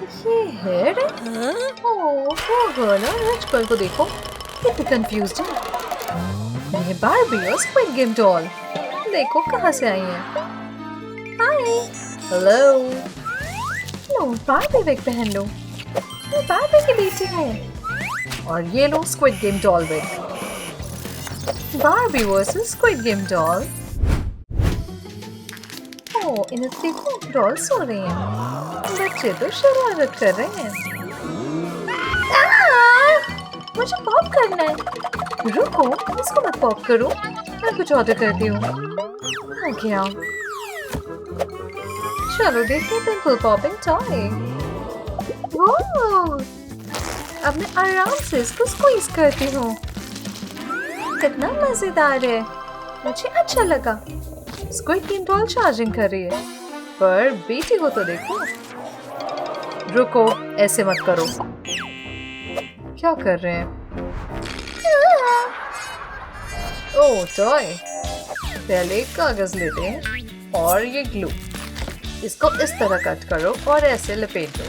ये हेड है? ओह, वो गर्ल और रिच गर्ल को देखो, कितनी कंफ्यूज्ड है। ये बारबी और स्क्विड गेम डॉल, देखो कहाँ से आई है। Hi, hello. लो बारबी विग पहन लो, मैं बारबी की बेटी हूँ। और ये लो squid game doll wig. Barbie versus squid game doll. Oh, इन्हें देखो, डॉल सो रही हैं। बच्चे तो शरारत कर रहे हैं। मुझे पॉप करना है। रुको, इसको मत पॉप करो, मैं कुछ ऑर्डर करती हूँ। आ गया। चलो देखते हैं पिंपल पॉपिंग टॉय। वाह! अब मैं आराम से इसको स्क्वीज करती हूँ। कितना मजेदार है, मुझे अच्छा लगा। स्क्विड गेम डॉल चार्जिंग कर रही है, पर बेटी को तो देखो। रुको, ऐसे मत करो। क्या कर रहे हैं? ओह टॉय, पहले एक कागज लेते हैं और ये ग्लू, इसको इस तरह कट करो और ऐसे लपेट दो।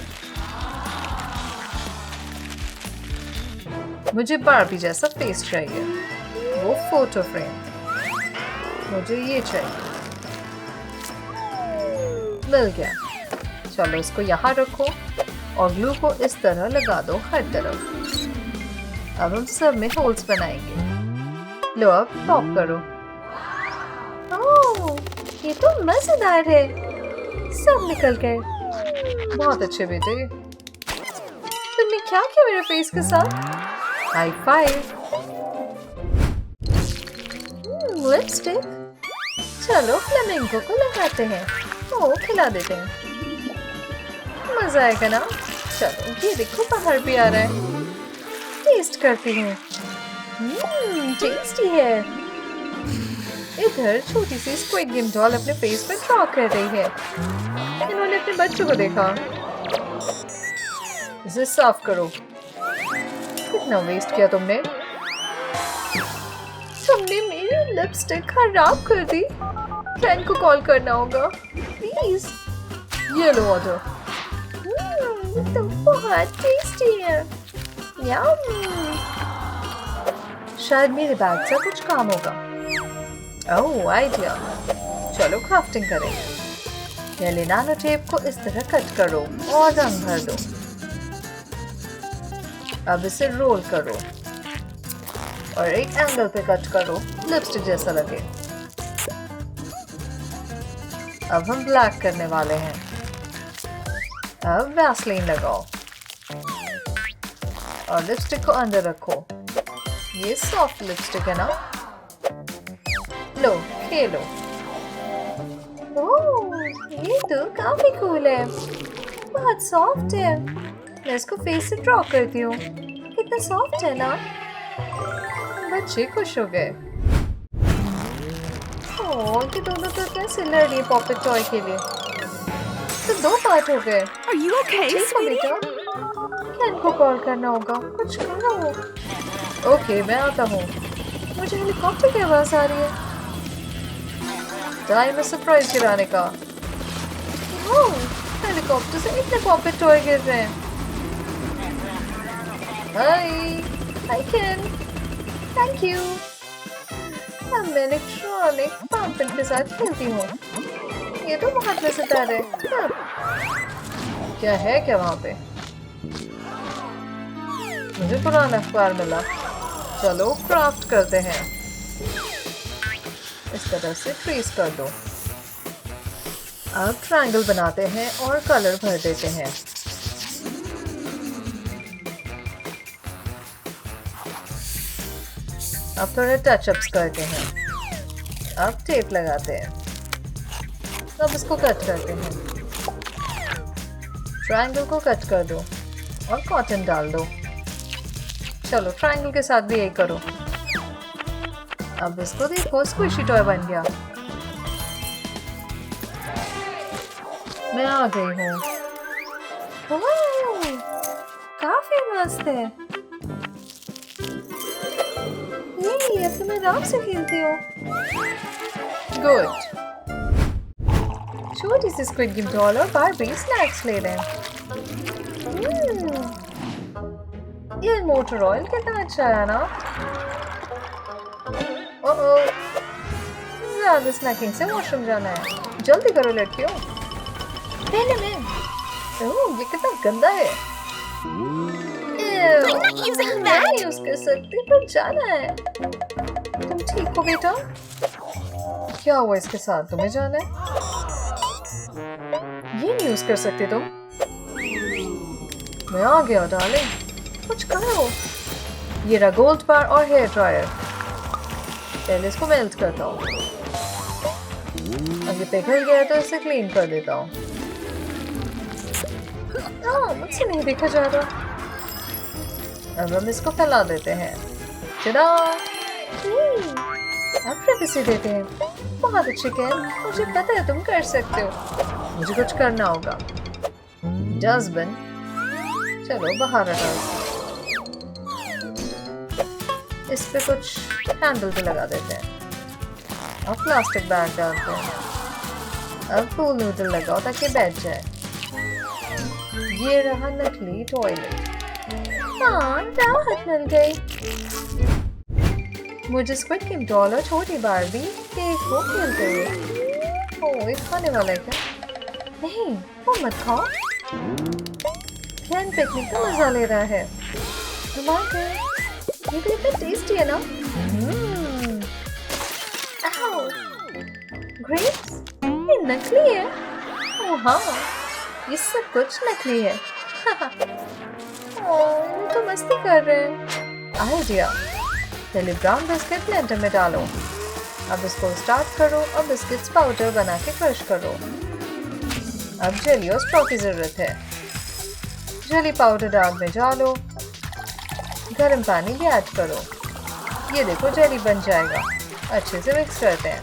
मुझे बारबी जैसा फेस चाहिए, वो फोटो फ्रेम। मुझे ये चाहिए। मिल गया। चलो इसको यहाँ रखो और ग्लू को इस तरह लगा दो हर तरफ। अब हम सब में होल्स बनाएंगे। लो अब पॉप करो। ओह, ये तो मजेदार है। सब निकल गए। बहुत अच्छे बेटे। तुमने क्या किया मेरे फेस के साथ? High five. लिपस्टिक। चलो फ्लेमिंगो को लगाते हैं। ओ, खिला देते हैं। मजा आएगा ना? चलो ये देखो बाहर भी आ रहा है। टेस्ट करती हूँ। टेस्टी है। इधर छोटी सी स्क्विड गेम डॉल अपने फेस पर ड्रॉ कर रही है। इन्होंने अपने बच्चों को देखा। इसे साफ करो। कितना वेस्ट किया तुमने? तुमने मेरी लिपस्टिक खराब कर दी। फ्रेंड को कॉल करना होगा, प्लीज। ये लो ऑर्डर। तो बहुत टेस्टी है। यम। शायद मेरे बैग से कुछ काम होगा। ओह, आइडिया। चलो क्राफ्टिंग करें। पहले नानो टेप को इस तरह कट करो और रंग भर दो। अब इसे रोल करो और एक एंगल पे कट करो, लिपस्टिक जैसा लगे। अब हम ब्लैक करने वाले हैं। अब वैसलीन लगाओ और लिपस्टिक को अंदर रखो। ये सॉफ्ट लिपस्टिक है ना? लो, खेलो। ओह, ये तो काफी कूल है। बहुत सॉफ्ट है। मैं इसको फेस से ड्रॉ करती हूँ। कितना सॉफ्ट है ना? बच्चे खुश हो गए। ओह, ये दोनों तो कैसे लड़ रही है पॉपेट टॉय के लिए। तो दो पार्ट हो गए। Are you okay, ठीक है sweetie? बेटा, कैन को कॉल करना होगा। कुछ करो। ओके, मैं आता हूँ। मुझे हेलीकॉप्टर की आवाज आ रही है। टाइम है सरप्राइज गिराने का। ओह, हेलीकॉप्टर से इतने पॉपेट टॉय गिर रहे हैं। Hi can, thank you. अब मैं इलेक्ट्रॉनिक पंपिन के साथ खेलती हूँ। ये तो बहुत मजेदार है। क्या है क्या वहाँ पे? मुझे पुराना अखबार मिला। चलो क्राफ्ट करते हैं। इस तरह से ट्रेस कर दो। अब ट्रायंगल बनाते हैं और कलर भर देते हैं। अब थोड़े टचअप्स करते हैं। अब टेप लगाते हैं। अब इसको कट करते हैं। ट्रायंगल को कट कर दो और कॉटन डाल दो। चलो ट्रायंगल के साथ भी यही करो। अब इसको देखो, स्क्विशी टॉय बन गया। मैं आ गई हूँ। काफी मस्त है। ये अब तो मैं आराम से खेलती हूँ। गुड। छोटी सी स्क्विड गेम डॉल और बारबी स्नैक्स ले लें। ये मोटर ऑयल कितना अच्छा है ना। ओह, ज्यादा स्नैकिंग से वॉशरूम जाना है। जल्दी करो लड़कियों। पहले मैं। ओह, ये कितना गंदा है। मैं यूज कर सकती पर जाना है। तुम ठीक हो बेटा? क्या हुआ इसके साथ? तुम्हें जाना है? ये नहीं यूज कर सकते तुम? मैं आ गया डार्लिंग, कुछ करो। ये रहा गोल्ड बार और हेयर ड्रायर। पहले इसको मेल्ट करता हूँ। अब ये पिघल गया तो इसे क्लीन कर देता हूँ। मुझसे नहीं देखा जा रहा। अब हम इसको फैला देते हैं। चला, अब प्राइवेसी देते हैं। बहुत अच्छे कैन, मुझे पता है तुम कर सकते हो। मुझे कुछ करना होगा। डस्टबिन, चलो बाहर हटाओ। इस पे कुछ हैंडल पे लगा देते हैं। अब प्लास्टिक बैग डालते हैं। अब पूल नूडल लगाओ ताकि बैठ जाए। ये रहा नकली टॉयलेट। हाँ, राहत मिल गई। मुझे स्क्विड गेम डॉल और छोटी बारबी केक को खेलते हुए। ओह, ये खाने वाला है क्या? नहीं, वो मत खाओ। कैन पिकनिक का मजा ले रहा है। ये तो इतना टेस्टी है ना। ग्रेप्स, ये नकली है। ओह हाँ, ये सब कुछ नकली है। ओह, तो मस्ती कर रहे हैं। आइडिया, पहले ब्राउन बिस्किट ब्लेंडर में डालो। अब इसको स्टार्ट करो और बिस्किट्स पाउडर बना के क्रश करो। अब जेली और स्ट्रॉ की जरूरत है। जेली पाउडर डाल में डालो। गर्म पानी भी ऐड करो। ये देखो जेली बन जाएगा। अच्छे से मिक्स करते हैं।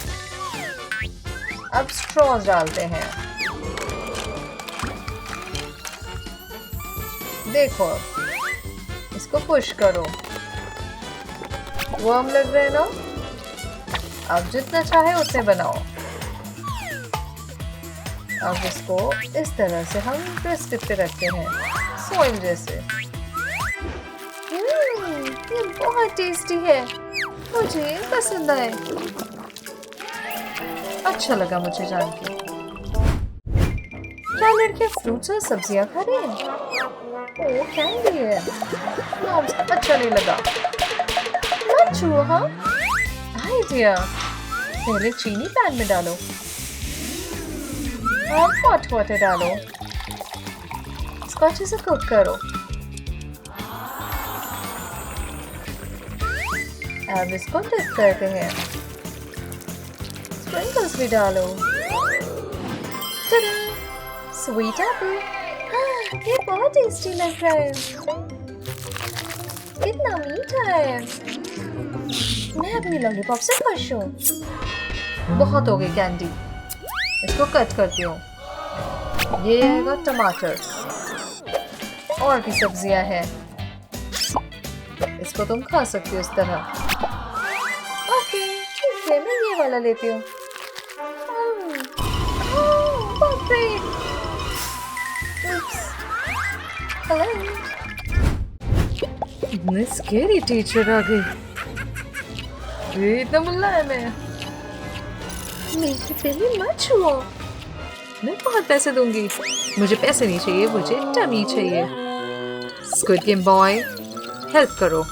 अब स्ट्रॉज डालते हैं। देखो, इसको पुश करो। वार्म लग रहा है ना? अब जितना चाहे उतने बनाओ। अब इसको इस तरह से हम बिस्किट पे रखते हैं, सॉइल जैसे। ये बहुत टेस्टी है, मुझे पसंद आए। अच्छा लगा मुझे जान के। क्या लड़कियां फ्रूट्स और सब्जियां खा रही हैं? ओह, कैंडी है। अच्छा नहीं लगा। मत छुओ। हाँ, आइडिया, पहले चीनी पैन में डालो और हॉट वाटर डालो। इसको अच्छे से कुक करो। अब इसको डिप करते हैं। स्प्रिंकल्स भी डालो। स्वीट एप्पल, ये बहुत टेस्टी लग रहा है। कितना मीठा है। मैं अपनी लॉलीपॉप से खुश हूँ। बहुत हो गई कैंडी, इसको कट करती हूँ। ये आएगा टमाटर। और भी सब्जियां हैं, इसको तुम खा सकती हो इस तरह। ओके, ठीक है, मैं ये वाला लेती हूँ। इतनी स्कैरी टीचर आ गई। ये इतना मुलायम है। मेरी पहले मत छुओ। मैं बहुत पैसे दूंगी। मुझे पैसे नहीं चाहिए, मुझे टमी चाहिए। स्क्विड गेम बॉय, हेल्प करो।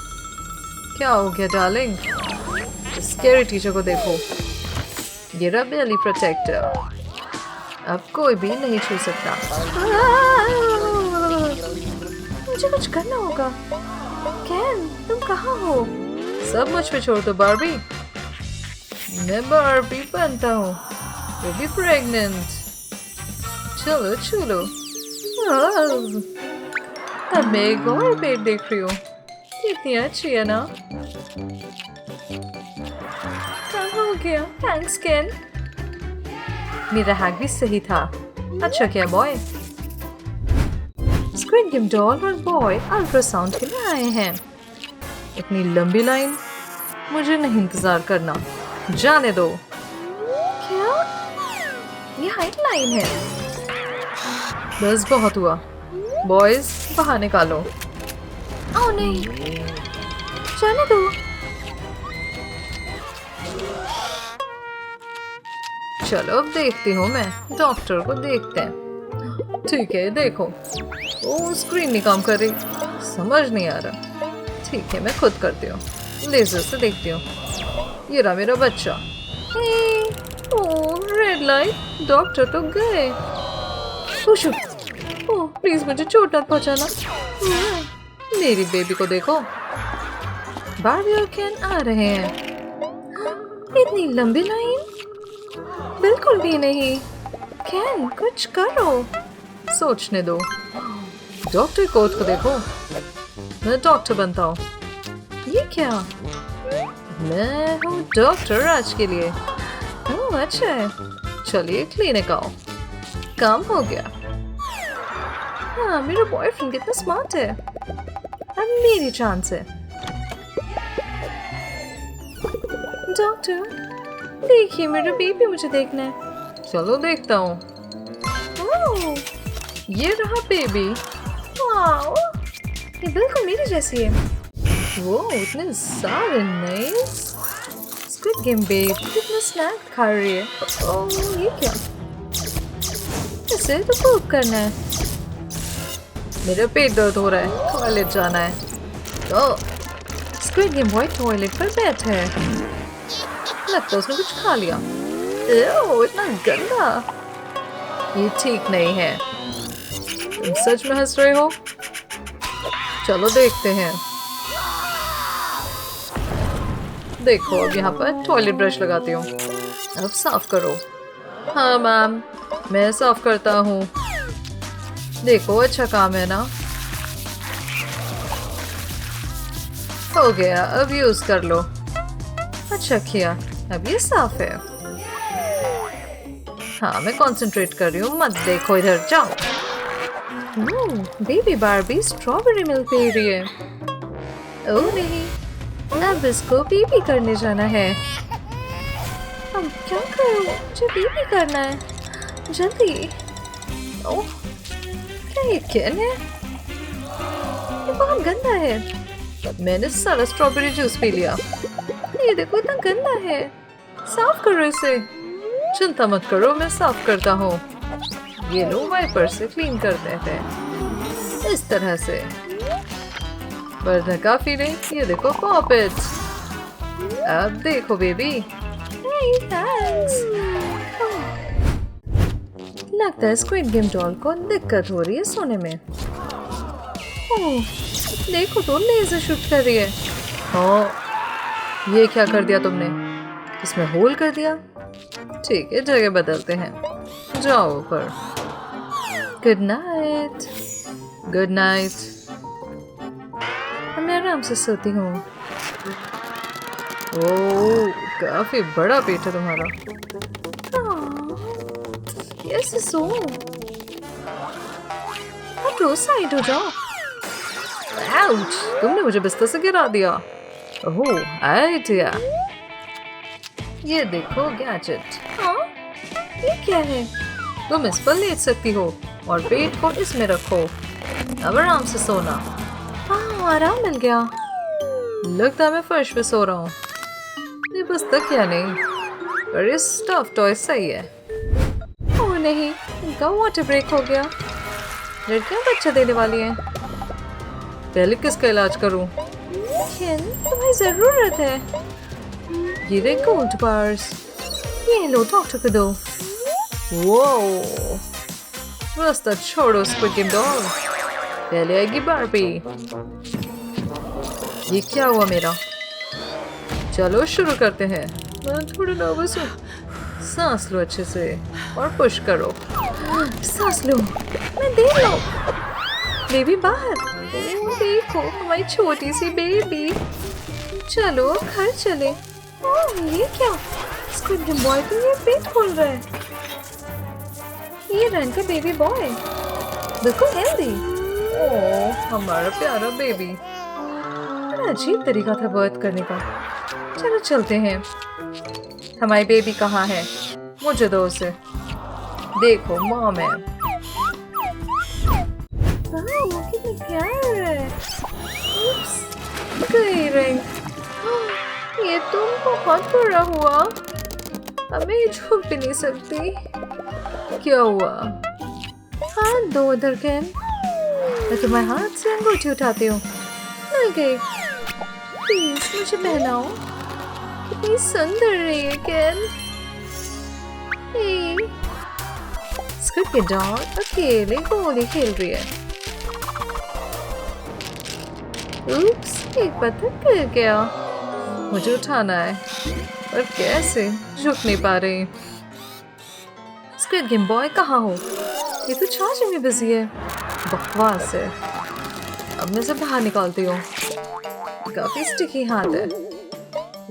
क्या हो गया डार्लिंग? स्कैरी टीचर को देखो। ये रहा बेली प्रोटेक्टर। अब कोई भी नहीं छू सकता। मुझे कुछ करना होगा। कैन, तुम कहाँ हो? सब मुझ पे छोड़ दो बारबी। मैं बारबी बनता हूँ, वो भी प्रेग्नेंट। चलो चलो। अब मैं एक और पेट देख रही हूँ। कितनी अच्छी है ना? क्या हो गया? Thanks can. मेरा हैक भी सही था। अच्छा क्या बॉय? स्क्विड गेम डॉल और बॉय अल्ट्रासाउंड के लिए आए हैं। इतनी लंबी लाइन, मुझे नहीं इंतजार करना, जाने दो। क्या? ये हाइडलाइन है। बस बहुत हुआ, बॉयज बाहर निकालो। ओह नहीं, जाने दो। चलो अब देखती हूँ, मैं डॉक्टर को देखते हैं। ठीक है, देखो ओ स्क्रीन नहीं काम कर रही, समझ नहीं आ रहा। ठीक है, मैं खुद करती हूँ, लेजर से देखती हूँ। ये रहा मेरा बच्चा। ओह रेड लाइट, डॉक्टर तो गए। ओह प्लीज मुझे चोट मत पहुंचाना। मेरी बेबी को देखो। बार्बी और केन आ रहे हैं। इतनी लंबी लाइन? बिल्कुल भी नहीं। केन कुछ करो। सोचने दो। डॉक्टर कोट को देखो, मैं डॉक्टर बनता हूँ। ये क्या? मैं हूँ डॉक्टर आज के लिए। ओह अच्छा है, चलिए क्लिनिक आओ। काम हो गया। हाँ, मेरा बॉयफ्रेंड कितना स्मार्ट है। अब मेरी चांस है। डॉक्टर देखिए, मेरा बेबी मुझे देखना है। चलो देखता हूँ। ओह ये रहा बेबी। वाओ, ये बिल्कुल मेरी जैसी है। वो इतने सारे नाइस। स्क्विड गेम बेब कितना स्नैक खा रही है। ओह ये क्या? इसे तो पोप करना है। मेरा पेट दर्द हो रहा है, टॉयलेट जाना है। तो स्क्विड गेम व्हाइट टॉयलेट पर बैठा है। लगता है उसने कुछ खा लिया। ओह इतना गंदा, ये ठीक नहीं है। तुम सच में हंस रहे हो? चलो देखते हैं। देखो अब यहाँ पर टॉयलेट ब्रश लगाती हूँ। अब साफ करो। हाँ मैम, मैं साफ करता हूँ। देखो अच्छा काम है ना। हो गया, अब यूज कर लो। अच्छा किया, अब ये साफ है। हाँ मैं कंसंट्रेट कर रही हूँ, मत देखो इधर, जाओ। Baby Barbie strawberry milk P रही है। ओह नहीं, अब इसको पीपी करने जाना है। अब क्या करूँ? मुझे पीपी करना है, जल्दी। ओह क्या ये केन है? ये बहुत गंदा है। मैंने सारा स्ट्रॉबेरी जूस पी लिया। ये देखो इतना गंदा है, साफ करो इसे। चिंता मत करो, मैं साफ करता हूँ। ये लो वाइपर से क्लीन करते हैं इस तरह से। वरना काफी नहीं, ये देखो पॉपेट। अब देखो बेबी। थैंक्स। लगता है स्क्विड गेम डॉल को दिक्कत हो रही है सोने में। ओह देखो तो लेजर शूट कर रही है। हाँ ये क्या कर दिया तुमने? इसमें होल कर दिया। ठीक है, जगह बदलते हैं। जाओ ऊपर। Good night. Good night. मैं आराम से सोती हूँ। ओह काफी बड़ा पेट है तुम्हारा। कैसे सो? हटो, साइड हो जाओ। आउच, तुमने मुझे बिस्तर से गिरा दिया। ओह आइडिया। ये देखो गैजेट। हाँ ये क्या है? तुम इस पर लेट सकती हो और पेट को इसमें रखो। अब आराम से सोना। हाँ आराम मिल गया। लगता है मैं फर्श पे सो रहा हूँ। ये बस तकिया नहीं, पर ये स्टफ टॉय सही है। ओह नहीं, इनका वाटर ब्रेक हो गया। लड़कियां बच्चा देने वाली हैं। पहले किसका इलाज करूं? तुम्हें जरूरत है। ये रे गोल्ड बार्स। ये लो डॉक्टर को दो। वो रास्ता छोड़ो स्क्विड गेम डॉल, पहले आएगी बार्बी। ये क्या हुआ मेरा? चलो शुरू करते हैं। मैं थोड़ा नर्वस हूँ। सांस लो अच्छे से और पुश करो। सांस लो, मैं देख लो। बेबी बाहर। देखो हमारी छोटी सी बेबी। चलो घर चले। ओह ये क्या? स्क्विड गेम बॉय तो ये पेट खोल रहा है। ये रन का बेबी बॉय बिल्कुल हेल्दी। ओह हमारा प्यारा बेबी। बड़ा अजीब तरीका था बर्थ करने का। चलो चलते हैं। हमारी बेबी कहाँ है? मुझे दो उसे। देखो मॉम है। कितनी प्यार है। Oops, गई रिंग। ये तो बहुत बुरा हुआ। अब मैं छुप भी नहीं सकती। क्या हुआ? हाँ दो उधर कैन। मैं तुम्हारे हाथ से अंगूठी उठाती हूँ। मिल गई। प्लीज मुझे पहनाओ। कितनी सुंदर रही है कैन। स्क्विड की डॉल अकेले गोली खेल रही है। Oops, एक पत्थर गिर गया। मुझे उठाना है और कैसे? झुक नहीं पा रही। स्क्विड गेम बॉय कहाँ हो? ये तो चार्जिंग में बिजी है। बकवास है। अब मैं इसे बाहर निकालती हूँ। काफी स्टिकी हाथ है।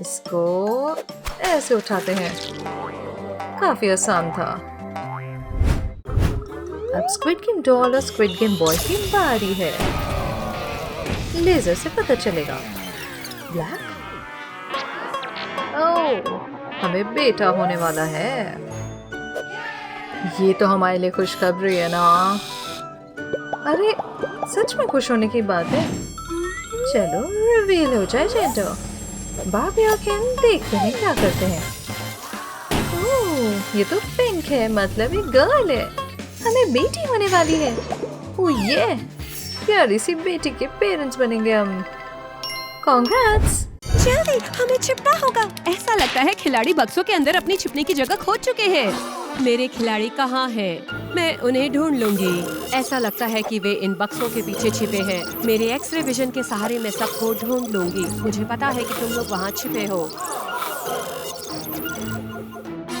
इसको ऐसे उठाते हैं। काफी आसान था। अब स्क्विड गेम डॉल और स्क्विड गेम बॉय की बारी है। लेजर से पता चलेगा। ब्लैक? ओह, हमें बेटा होने वाला है। ये तो हमारे लिए खुशखबरी है ना? अरे सच में खुश होने की बात है। चलो रिवील हो जाए जेंडर। बार्बी और केन देखते हैं क्या करते हैं। ओह, ये तो पिंक है, मतलब ये गर्ल है। हमें बेटी होने वाली है। ओह ये प्यारी सी बेटी के पेरेंट्स बनेंगे हम। कांग्रेट्स। जल्दी हमें छिपना होगा। ऐसा लगता है खिलाड़ी बक्सों के अंदर अपनी छिपने की जगह खोज चुके हैं। मेरे खिलाड़ी कहाँ हैं? मैं उन्हें ढूंढ लूंगी। ऐसा लगता है कि वे इन बक्सों के पीछे छिपे हैं। मेरे एक्सरे विजन के सहारे मैं सबको ढूंढ लूंगी। मुझे पता है कि तुम लोग वहाँ छिपे हो।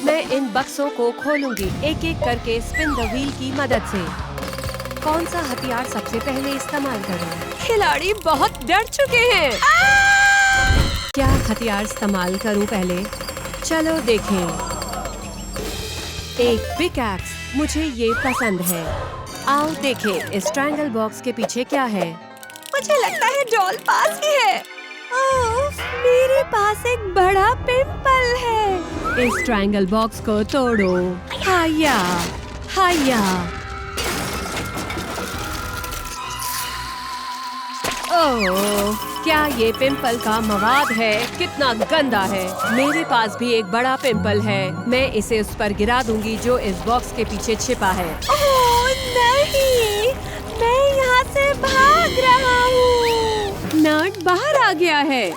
मैं इन बक्सों को खोलूंगी एक एक करके स्पिन द व्हील की मदद से। कौन सा हथियार सबसे पहले इस्तेमाल करूं? खिलाड़ी बहुत डर चुके हैं। क्या हथियार इस्तेमाल करूं पहले? चलो देखें। एक पिकैक्स, मुझे ये पसंद है। आओ देखें इस ट्रायंगल बॉक्स के पीछे क्या है। मुझे लगता है डॉल पास ही है। ओह, मेरे पास एक बड़ा पिंपल है। इस ट्रायंगल बॉक्स को तोड़ो। हाया हाया। ओह, क्या ये पिंपल का मवाद है? कितना गंदा है। मेरे पास भी एक बड़ा पिंपल है। मैं इसे उस पर गिरा दूंगी जो इस बॉक्स के पीछे छिपा है। ओह नहीं, मैं यहाँ से भाग रहा हूँ। नट बाहर आ गया है।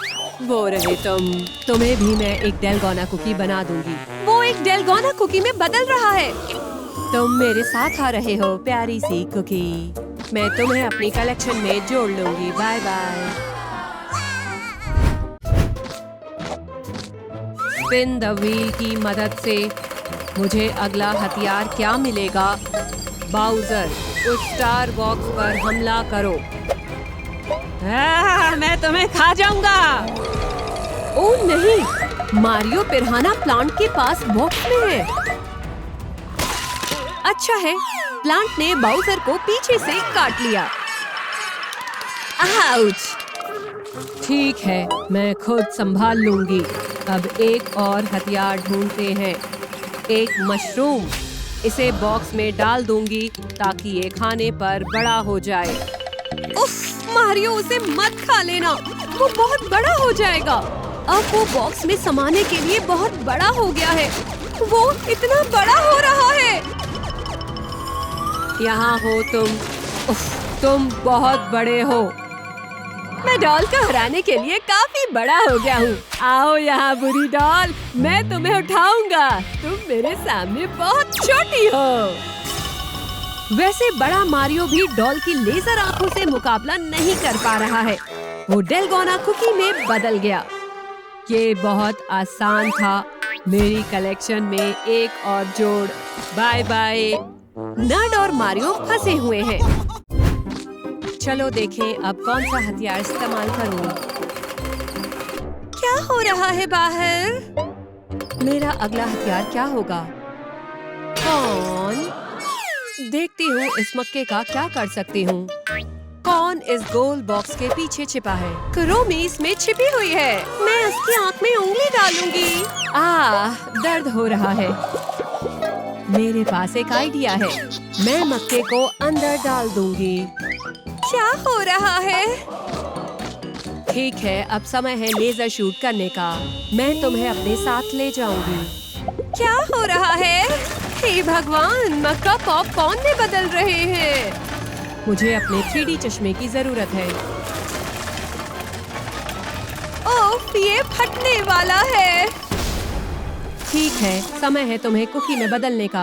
वो रहे तुम्हें भी मैं एक डेलगोना कुकी बना दूंगी। वो एक डेलगोना कुकी में बदल रहा है। तुम मेरे साथ आ रहे हो प्यारी सी कुकी। मैं तुम्हें अपनी कलेक्शन में जोड़ लूंगी। Bye bye. Spin the wheel की मदद से मुझे अगला हथियार क्या मिलेगा? बाउजर, उस स्टार बॉक्स पर हमला करो। मैं तुम्हें खा जाऊंगा। ओह नहीं, मारियो पिरान्हा प्लांट के पास बॉक्स में है। अच्छा है, प्लांट ने बाउजर को पीछे से काट लिया। आउच। ठीक है, मैं खुद संभाल लूंगी। अब एक और हथियार ढूंढते हैं। एक मशरूम। इसे बॉक्स में डाल दूंगी ताकि ये खाने पर बड़ा हो जाए। उफ, मारियो उसे मत खा लेना, वो बहुत बड़ा हो जाएगा। अब वो बॉक्स में समाने के लिए बहुत बड़ा हो गया है। वो इतना बड़ा हो रहा है। यहाँ हो तुम। उफ, तुम बहुत बड़े हो। मैं डॉल को हराने के लिए काफी बड़ा हो गया हूँ। आओ यहाँ बुरी डॉल, मैं तुम्हें उठाऊंगा। तुम मेरे सामने बहुत छोटी हो। वैसे बड़ा मारियो भी डॉल की लेजर आंखों से मुकाबला नहीं कर पा रहा है। वो डेलगोना कुकी में बदल गया। ये बहुत आसान था। मेरी कलेक्शन में एक और जोड़। Bye bye. नड और मारियो फंसे हुए हैं। चलो देखें अब कौन सा हथियार इस्तेमाल करूं। क्या हो रहा है बाहर? मेरा अगला हथियार क्या होगा? कौन? देखती हूँ इस मक्के का क्या कर सकती हूँ। कौन इस गोल बॉक्स के पीछे छिपा है? क्रोमी इसमें छिपी हुई है। मैं उसकी आंख में उंगली डालूंगी। दर्द हो रहा है। मेरे पास एक आइडिया है। मैं मक्के को अंदर डाल दूंगी। क्या हो रहा है? ठीक है, अब समय है लेजर शूट करने का। मैं तुम्हें अपने साथ ले जाऊंगी। क्या हो रहा है? हे भगवान, मक्का पॉपकॉर्न में बदल रहे हैं। मुझे अपने 3D चश्मे की जरूरत है। ओह, ये फटने वाला है। ठीक है, समय है तुम्हें कुकी में बदलने का।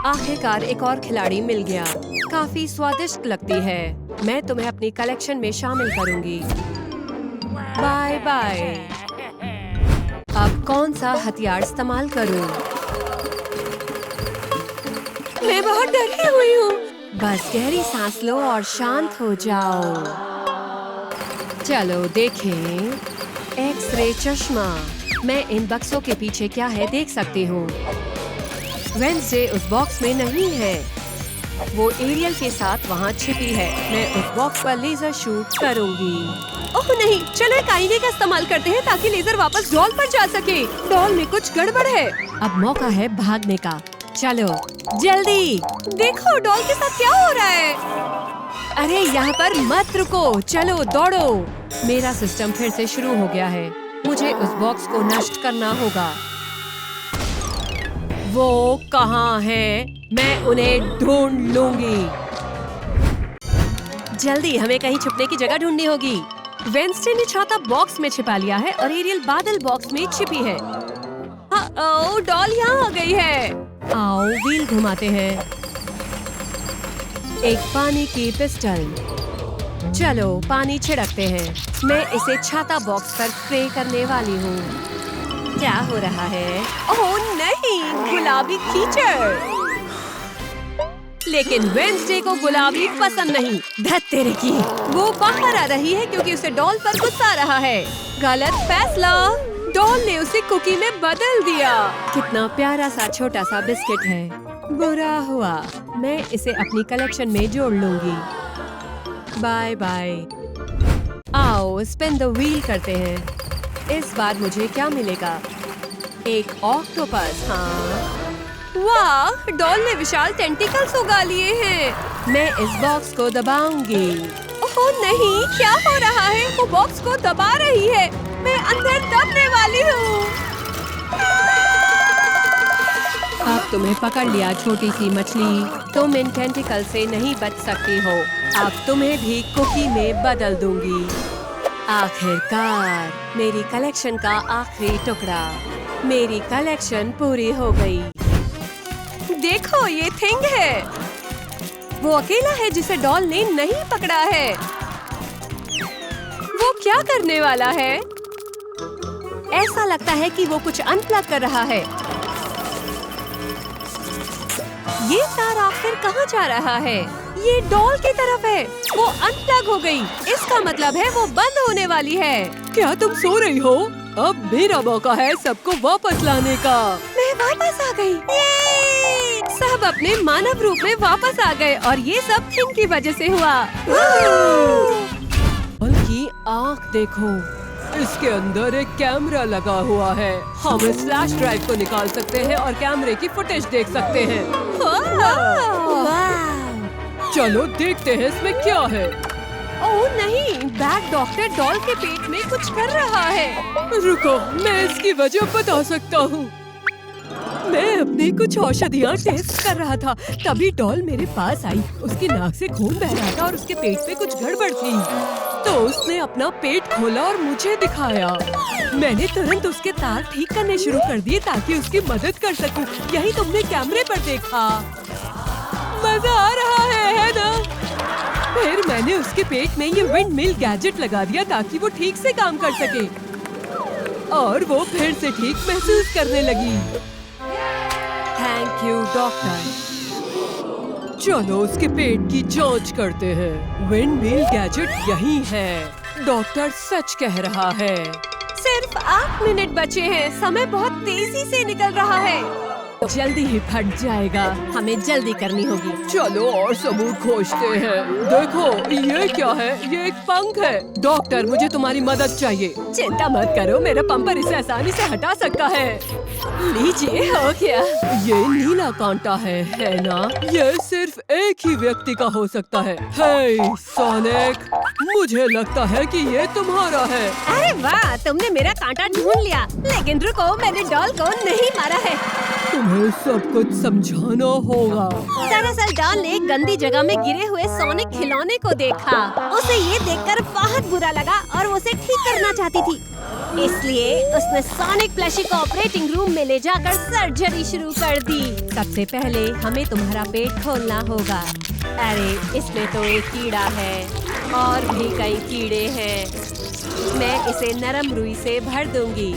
आखिरकार एक और खिलाड़ी मिल गया। काफी स्वादिष्ट लगती है। मैं तुम्हें अपनी कलेक्शन में शामिल करूंगी। Bye bye. अब कौन सा हथियार इस्तेमाल करूं? मैं बहुत डरी हुई हूँ। बस गहरी सांस लो और शांत हो जाओ। चलो देखें। एक्स-रे चश्मा। मैं इन बक्सों के पीछे क्या है देख सकती हूँ। वेडनेसडे उस बॉक्स में नहीं है। वो एरियल के साथ वहाँ छिपी है। मैं उस बॉक्स पर लेजर शूट करूंगी। ओह नहीं, चलो एक आईने का इस्तेमाल करते हैं ताकि लेजर वापस डॉल पर जा सके। डॉल में कुछ गड़बड़ है। अब मौका है भागने का। चलो जल्दी। देखो डॉल के साथ क्या हो रहा है। अरे यहाँ पर मत रुको, चलो दौड़ो। मेरा सिस्टम फिर से शुरू हो गया है। मुझे उस बॉक्स को नष्ट करना होगा। वो कहाँ है? मैं उन्हें ढूंढ लूंगी। जल्दी, हमें कहीं छुपने की जगह ढूंढनी होगी। वेडनेसडे ने छाता बॉक्स में छिपा लिया है और एरियल बादल बॉक्स में छिपी है। ओ, डॉल यहाँ आ गई है। आओ व्हील घुमाते हैं। एक पानी की पिस्टल। चलो पानी छिड़कते हैं। मैं इसे छाता बॉक्स पर स्प्रे करने वाली हूँ। क्या हो रहा है? ओह नहीं, गुलाबी कीचड़। लेकिन वेडनेसडे को गुलाबी पसंद नहीं। धत तेरे की। वो बाहर आ रही है क्योंकि उसे डॉल पर गुस्सा आ रहा है। गलत फैसला। डॉल ने उसे कुकी में बदल दिया। कितना प्यारा सा छोटा सा बिस्किट है। बुरा हुआ। मैं इसे अपनी कलेक्शन में जोड़ लूंगी। Bye bye. आओ स्पिन द व्हील करते हैं। इस बार मुझे क्या मिलेगा? एक ऑक्टोपस। हाँ वाह, डॉल ने विशाल टेंटिकल्स उगा लिए हैं। मैं इस बॉक्स को दबाऊंगी। ओह नहीं, क्या हो रहा है? वो बॉक्स को दबा रही है। मैं अंदर दबने वाली हूँ। अब तुम्हें पकड़ लिया छोटी सी मछली। तुम इन टेंटिकल से नहीं बच सकती हो। अब तुम्हें भी कुकी में बदल दूंगी। आखिरकार मेरी कलेक्शन का आखिरी टुकड़ा। मेरी कलेक्शन पूरी हो गई। देखो ये थिंग है। वो अकेला है जिसे डॉल ने नहीं पकड़ा है। वो क्या करने वाला है? ऐसा लगता है कि वो कुछ अनप्लग कर रहा है। ये तार आखिर कहाँ जा रहा है? ये डॉल की तरफ है। वो अनप्लग हो गई। इसका मतलब है वो बंद होने वाली है। क्या तुम सो रही हो? अब मेरा मौका है सबको वापस लाने का। मैं वापस आ गई। सब अपने मानव रूप में वापस आ गए और ये सब थिंग की वजह से हुआ। डॉल की आँख देखो। इसके अंदर एक कैमरा लगा हुआ है। हम इस फ्लैश ड्राइव को निकाल सकते हैं और कैमरे की फुटेज देख सकते हैं। चलो देखते हैं इसमें क्या है। ओह नहीं, बैग डॉक्टर डॉल के पेट में कुछ कर रहा है। रुको, मैं इसकी वजह बता सकता हूँ। मैं अपनी कुछ औषधियाँ टेस्ट कर रहा था, तभी डॉल मेरे पास आई। उसकी नाक से खून बह रहा था और उसके पेट में कुछ गड़बड़ थी। तो उसने अपना पेट खोला और मुझे दिखाया। मैंने तुरंत उसके तार ठीक करने शुरू कर दिए ताकि उसकी मदद कर सकूं। यही तुमने कैमरे पर देखा। मजा आ रहा है ना? फिर मैंने उसके पेट में ये विंड मिल गैजेट लगा दिया ताकि वो ठीक से काम कर सके और वो फिर से ठीक महसूस करने लगी। Thank you doctor. चलो उसके पेट की जांच करते हैं। विंड मिल गैजेट यही है। डॉक्टर सच कह रहा है। सिर्फ 8 मिनट बचे हैं। समय बहुत तेजी से निकल रहा है। जल्दी ही फट जाएगा। हमें जल्दी करनी होगी। चलो और सबूत खोजते हैं। देखो ये क्या है? ये एक पंख है। डॉक्टर मुझे तुम्हारी मदद चाहिए। चिंता मत करो, मेरा पंपर इसे आसानी से हटा सकता है। लीजिए, हो गया। ये नीला कांटा है ना? ये सिर्फ एक ही व्यक्ति का हो सकता है। हे सोनिक, मुझे लगता है कि ये तुम्हारा है। अरे वाह, तुमने मेरा कांटा ढूंढ लिया। लेकिन रुको, मैंने डॉल को नहीं मारा है। तुम्हें सब कुछ समझाना होगा। दरअसल डॉल ने एक गंदी जगह में गिरे हुए सोनिक खिलौने को देखा। उसे ये देखकर बहुत बुरा लगा और वो उसे ठीक करना चाहती थी। इसलिए उसने सोनिक प्लशी को ऑपरेटिंग रूम में ले जाकर सर्जरी शुरू कर दी। सबसे पहले हमें तुम्हारा पेट खोलना होगा। अरे इसमें तो एक कीड़ा है और भी कई कीड़े हैं। मैं इसे नरम रुई से भर दूंगी।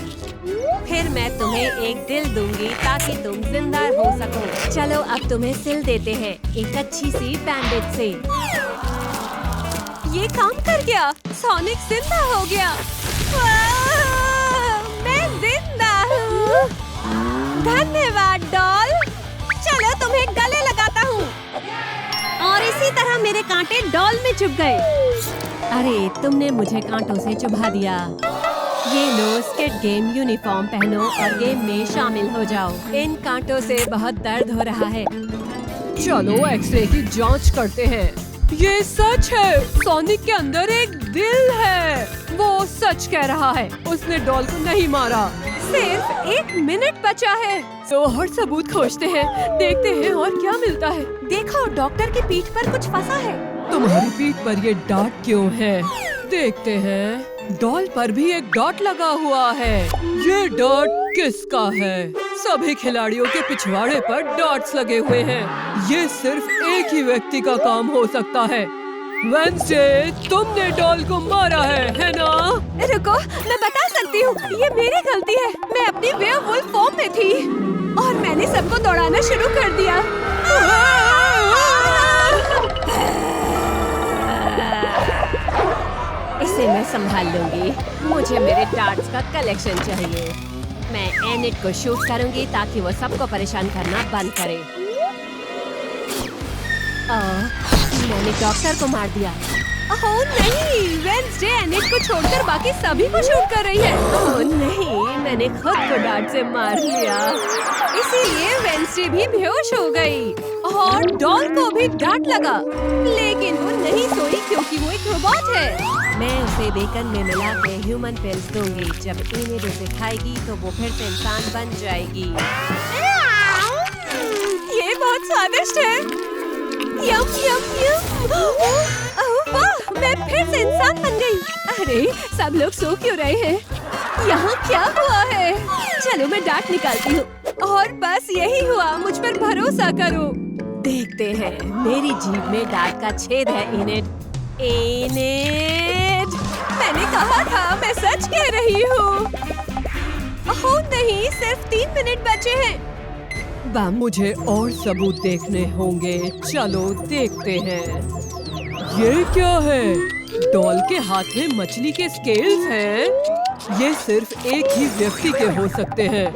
फिर मैं तुम्हें एक दिल दूंगी ताकि तुम जिंदा हो सको। चलो अब तुम्हें सिल देते हैं एक अच्छी सी बैंडेज से। ये काम कर गया। सोनिक जिंदा हो गया। मैं जिंदा हूँ। धन्यवाद डॉल। चलो तुम्हें गले लगाता हूँ। और इसी तरह मेरे कांटे डॉल में चुभ गए। अरे तुमने मुझे कांटों से चुभा दिया। ये लो, स्किड गेम यूनिफॉर्म पहनो और गेम में शामिल हो जाओ। इन कांटों से बहुत दर्द हो रहा है। चलो एक्सरे की जांच करते हैं। ये सच है, सोनिक के अंदर एक दिल है। वो सच कह रहा है, उसने डॉल को नहीं मारा। सिर्फ 1 मिनट बचा है। तो और सबूत खोजते हैं, देखते हैं और क्या मिलता है। देखो, डॉक्टर की पीठ पर कुछ फंसा है। तुम्हारी पीठ पर ये डॉट क्यों है? देखते हैं। डॉल पर भी एक डॉट लगा हुआ है। ये डॉट किसका है? सभी खिलाड़ियों के पिछवाड़े पर डॉट्स लगे हुए हैं। ये सिर्फ एक ही व्यक्ति का काम हो सकता है। वेंसडे, तुमने डॉल को मारा है ना? रुको, मैं बता सकती हूँ। ये मेरी गलती है। मैं अपनी वेयरवुल्फ फॉर्म में थी और मैंने सबको दौड़ाना शुरू कर दिया। इसे मैं संभाल लूंगी। मुझे मेरे डार्ट्स का कलेक्शन चाहिए। मैं एनिट को शूट करूंगी ताकि वो सबको परेशान करना बंद करे। मैंने डॉक्टर को मार दिया। ओह नहीं, वेंसडे एनिट को छोड़कर बाकी सभी को शूट कर रही है। ओह नहीं, मैंने खुद को डार्ट से मार लिया। इसीलिए वेंसडे भी बेहोश हो गई और डॉल को भी डांट लगा। लेकिन वो नहीं सोई क्योंकि वो एक रोबोट है। मैं उसे बेकन में मिला के ह्यूमन पिल्स दूंगी। जब एनिट उसे खाएगी तो वो फिर से इंसान बन जाएगी। ये बहुत स्वादिष्ट है। यम यम यम। वाह, मैं फिर से इंसान बन गई। अरे सब लोग सो क्यों रहे हैं? यहाँ क्या हुआ है? चलो मैं डांट निकालती हूँ। और बस यही हुआ, मुझ पर भरोसा करो। देखते हैं, मेरी जीभ में डांट का छेद है। एनिट, मैंने कहा था, मैं सच कह रही हूँ। ओह नहीं, सिर्फ 3 मिनट बचे हैं। मुझे और सबूत देखने होंगे। चलो देखते हैं। ये क्या है? डॉल के हाथ में मछली के स्केल्स हैं। ये सिर्फ एक ही व्यक्ति के हो सकते हैं।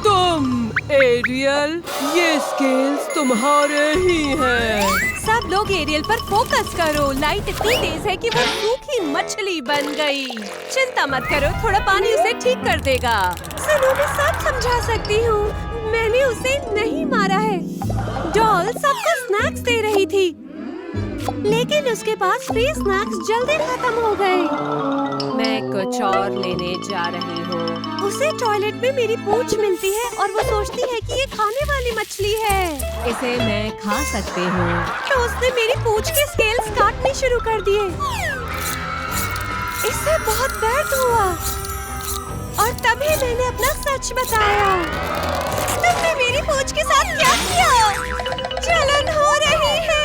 तुम एरियल, ये स्केल्स तुम्हारे ही हैं। सब लोग एरियल पर फोकस करो। लाइट इतनी तेज है कि वो सूखी मछली बन गई। चिंता मत करो, थोड़ा पानी उसे ठीक कर देगा। सुनो, मैं सब समझा सकती हूँ। मैंने उसे नहीं मारा है। डॉल सबको स्नैक्स दे रही थी, लेकिन उसके पास फ्री स्नैक्स जल्दी खत्म हो गए। मैं कुछ और लेने जा रही हूँ। उसे टॉयलेट में मेरी पूंछ मिलती है और वो सोचती है कि ये खाने वाली मछली है। इसे मैं खा सकती हूँ। तो उसने मेरी पूंछ के स्केल्स काटने शुरू कर दिए। इससे बहुत दर्द हुआ और तभी मैंने अपना सच बताया। तुमने मेरी पूंछ के साथ क्या किया? जलन हो रही है।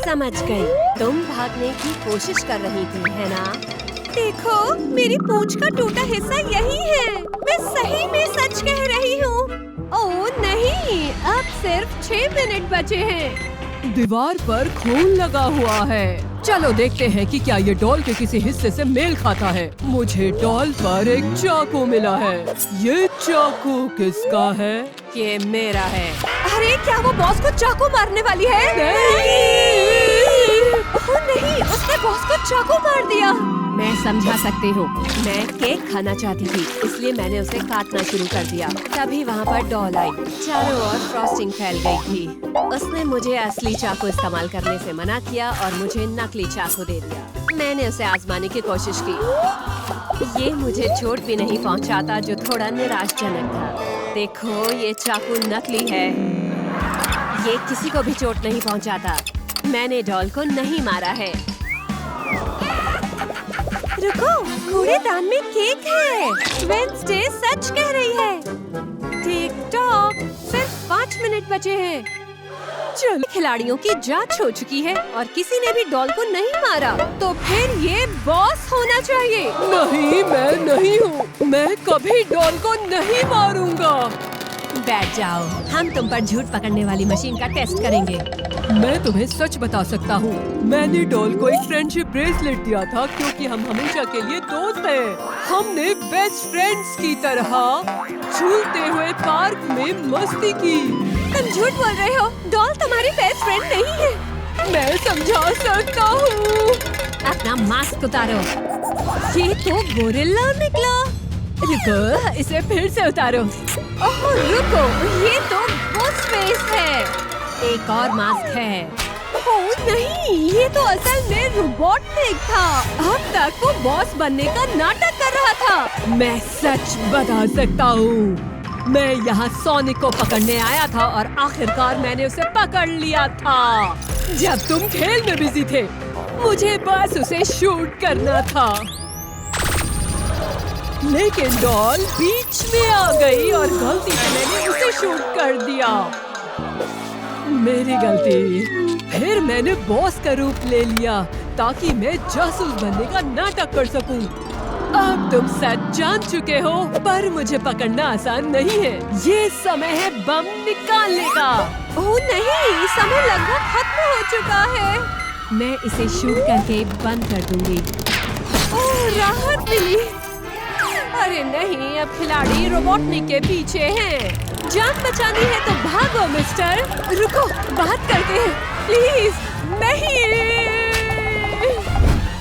समझ गई, तुम भागने की कोशिश कर रही थी, है ना? देखो, मेरी पूंछ का टूटा हिस्सा यही है। मैं सही में सच कह रही हूँ। ओह नहीं, अब सिर्फ 6 मिनट बचे हैं। दीवार पर खून लगा हुआ है। चलो देखते हैं कि क्या ये डॉल के किसी हिस्से से मेल खाता है। मुझे डॉल पर एक चाकू मिला है। ये चाकू किसका है? ये मेरा है। अरे क्या वो बॉस को चाकू मारने वाली है? ओह नहीं, उसने बॉस को चाकू मार दिया। मैं समझा सकती हूँ। मैं केक खाना चाहती थी, इसलिए मैंने उसे काटना शुरू कर दिया। तभी वहाँ पर डॉल आई। चारों ओर फ्रॉस्टिंग फैल गई थी। उसने मुझे असली चाकू इस्तेमाल करने से मना किया और मुझे नकली चाकू दे दिया। मैंने उसे आजमाने की कोशिश की। ये मुझे चोट भी नहीं पहुँचाता, जो थोड़ा निराशजनक था। देखो, ये चाकू नकली है। ये किसी को भी चोट नहीं पहुँचाता। मैंने डॉल को नहीं मारा है। रुको, कूड़ेदान में केक है। वेडनेसडे सच कह रही है। टिक-टॉक, सिर्फ 5 मिनट बचे हैं। चलो, खिलाड़ियों की जांच हो चुकी है और किसी ने भी डॉल को नहीं मारा, तो फिर ये बॉस होना चाहिए। नहीं, मैं नहीं हूँ। मैं कभी डॉल को नहीं मारूंगा। बैठ जाओ, हम तुम पर झूठ पकड़ने वाली मशीन का टेस्ट करेंगे। मैं तुम्हें सच बता सकता हूँ। मैंने डॉल को एक फ्रेंडशिप ब्रेसलेट दिया था क्योंकि हम हमेशा के लिए दोस्त हैं। हमने बेस्ट फ्रेंड्स की तरह झूलते हुए पार्क में मस्ती की। तुम झूठ बोल रहे हो। डॉल तुम्हारी बेस्ट फ्रेंड नहीं है। मैं समझा सकता हूँ। अपना मास्क उतारो। ये तो गोरिल्ला निकला। रुको, इसे फिर से उतारो। ओह रुको, ये तो बॉस फेस है। एक और मास्क है। ओह नहीं, ये तो असल में रोबोटिक था। अब तक वो बॉस बनने का नाटक कर रहा था। मैं सच बता सकता हूँ। मैं यहाँ सोनिक को पकड़ने आया था और आखिरकार मैंने उसे पकड़ लिया था। जब तुम खेल में बिजी थे, मुझे बस उसे शूट करना था। लेकिन डॉल बीच में आ गई और गलती से मैंने उसे शूट कर दिया। मेरी गलती। फिर मैंने बॉस का रूप ले लिया ताकि मैं जासूस बनने का नाटक कर सकूं। अब तुम सच जान चुके हो, पर मुझे पकड़ना आसान नहीं है। ये समय है बम निकालने का। ओह नहीं, समय लगभग खत्म हो चुका है। मैं इसे शूट करके बंद कर दूंगी। ओह राहत मिली। अरे नहीं, अब खिलाड़ी रोबोटनिक के पीछे हैं। जान बचानी है तो भागो मिस्टर। रुको, बात करते हैं। प्लीज नहीं।